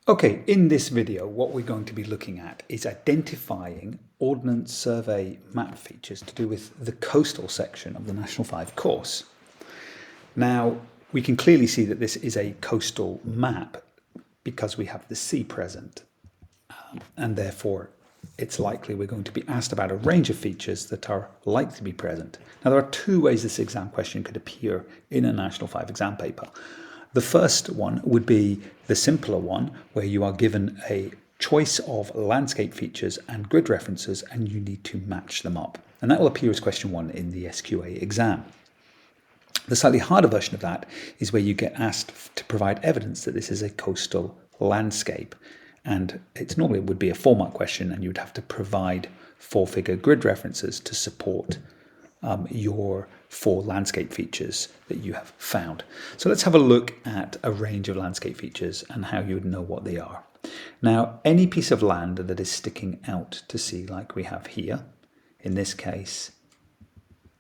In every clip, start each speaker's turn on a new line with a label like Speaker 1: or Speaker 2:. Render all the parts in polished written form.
Speaker 1: Okay, in this video, what we're going to be looking at is identifying Ordnance Survey map features to do with the coastal section of the National 5 course. Now, we can clearly see that this is a coastal map because we have the sea present, and therefore it's likely we're going to be asked about a range of features that are likely to be present. Now, there are two ways this exam question could appear in a National 5 exam paper. The first one would be the simpler one, where you are given a choice of landscape features and grid references and you need to match them up. And that will appear as question 1 in the SQA exam. The slightly harder version of that is where you get asked to provide evidence that this is a coastal landscape. And it normally would be a 4-mark question, and you would have to provide 4-figure grid references to support your 4 landscape features that you have found. So let's have a look at a range of landscape features and how you would know what they are. Now, any piece of land that is sticking out to sea, like we have here, in this case,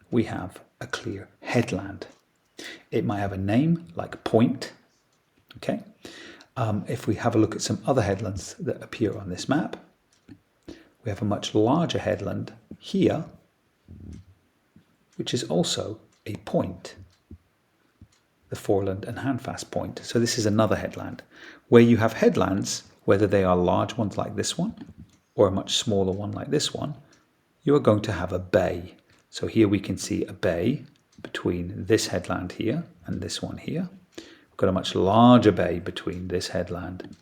Speaker 1: we have a clear headland. It might have a name like Point, okay? If we have a look at some other headlands that appear on this map, we have a much larger headland here, which is also a point, the Foreland and Handfast Point. So this is another headland. Where you have headlands, whether they are large ones like this one or a much smaller one like this one, you are going to have a bay. So here we can see a bay between this headland here and this one here. We've got a much larger bay between this headland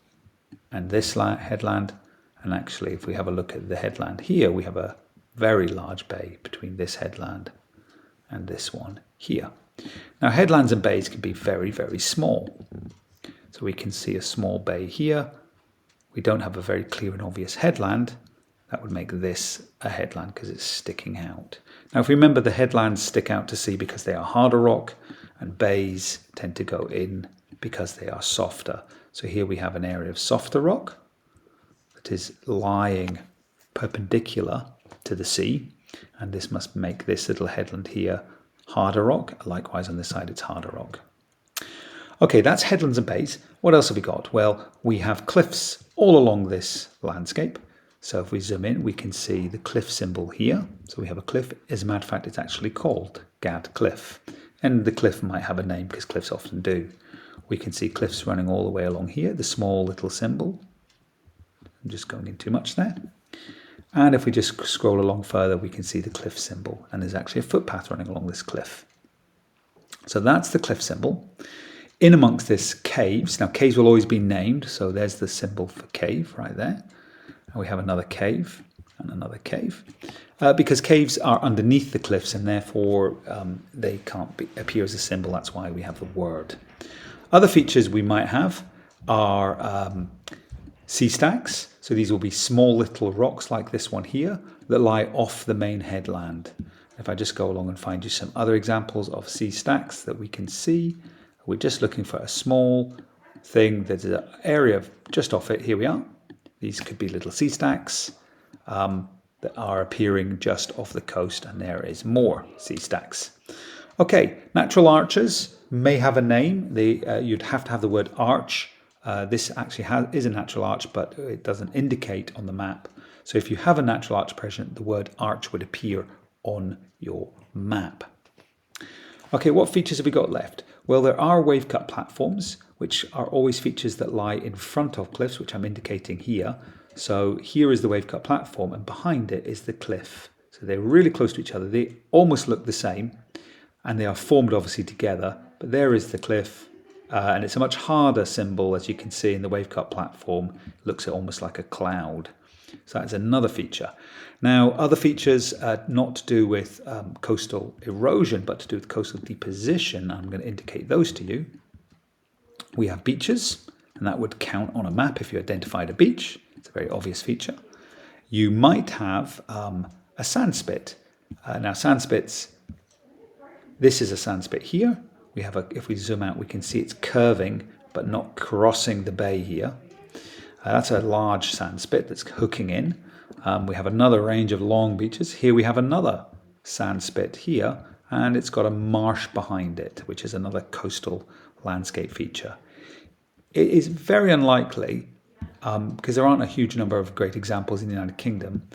Speaker 1: and this headland. And actually, if we have a look at the headland here, we have a very large bay between this headland and this one here. Now, headlands and bays can be very, very small. So we can see a small bay here. We don't have a very clear and obvious headland. That would make this a headland because it's sticking out. Now, if we remember, the headlands stick out to sea because they are harder rock, and bays tend to go in because they are softer. So here we have an area of softer rock that is lying perpendicular to the sea, and this must make this little headland here harder rock. Likewise, on this side, it's harder rock. Okay, that's headlands and bays. What else have we got? Well, we have cliffs all along this landscape. So if we zoom in, we can see the cliff symbol here. So we have a cliff. As a matter of fact, it's actually called Gad Cliff. And the cliff might have a name because cliffs often do. We can see cliffs running all the way along here, the small little symbol. I'm just going in too much there. And if we just scroll along further, we can see the cliff symbol. And there's actually a footpath running along this cliff. So that's the cliff symbol. In amongst this, caves. Now, caves will always be named. So there's the symbol for cave right there. And we have another cave and another cave. Because caves are underneath the cliffs and therefore they can't appear as a symbol. That's why we have the word. Other features we might have are sea stacks. So these will be small little rocks like this one here that lie off the main headland. If I just go along and find you some other examples of sea stacks that we can see, we're just looking for a small thing. There's an area just off it. Here we are. These could be little sea stacks that are appearing just off the coast, and there is more sea stacks. Okay, natural arches may have a name. You'd have to have the word arch. This actually is a natural arch, but it doesn't indicate on the map. So if you have a natural arch present, the word arch would appear on your map. Okay, what features have we got left? Well, there are wave cut platforms, which are always features that lie in front of cliffs, which I'm indicating here. So here is the wave cut platform, and behind it is the cliff. So they're really close to each other. They almost look the same, and they are formed obviously together. But there is the cliff, and it's a much harder symbol, as you can see in the wave cut platform. It looks almost like a cloud. So that's another feature. Now, other features not to do with coastal erosion, but to do with coastal deposition. I'm going to indicate those to you. We have beaches, and that would count on a map if you identified a beach. It's a very obvious feature. You might have a sandspit. Now, sandspits, this is a sandspit here. We have if we zoom out, we can see it's curving, but not crossing the bay here. That's a large sandspit that's hooking in. We have another range of long beaches. Here we have another sandspit here, and it's got a marsh behind it, which is another coastal landscape feature. It is very unlikely because there aren't a huge number of great examples in the United Kingdom,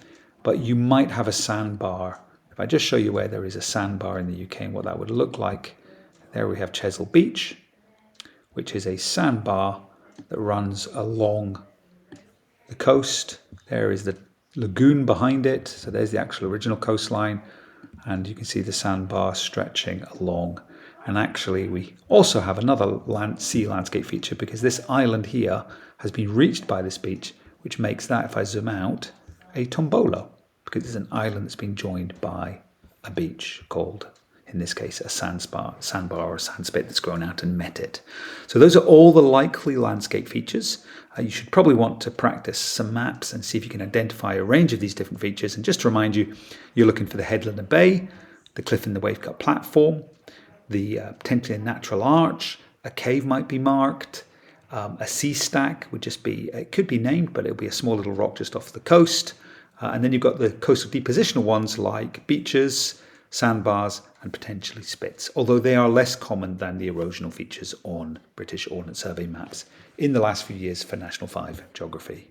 Speaker 1: but you might have a sandbar. If I just show you where there is a sandbar in the UK and what that would look like, there we have Chesil Beach, which is a sandbar that runs along the coast. There is the lagoon behind it, so there's the actual original coastline, and you can see the sandbar stretching along. And actually we also have another sea landscape feature, because this island here has been reached by this beach, which makes that, if I zoom out, a tombolo, because it's an island that's been joined by a beach called, in this case, a sandbar or a sandspit that's grown out and met it. So those are all the likely landscape features. You should probably want to practice some maps and see if you can identify a range of these different features. And just to remind you, you're looking for the headland and bay, the cliff and the wave cut platform, the potentially a natural arch, a cave might be marked, a sea stack would just be, it could be named, but it'll be a small little rock just off the coast. And then you've got the coastal depositional ones like beaches, sandbars, and potentially spits, although they are less common than the erosional features on British Ordnance Survey maps in the last few years for National 5 geography.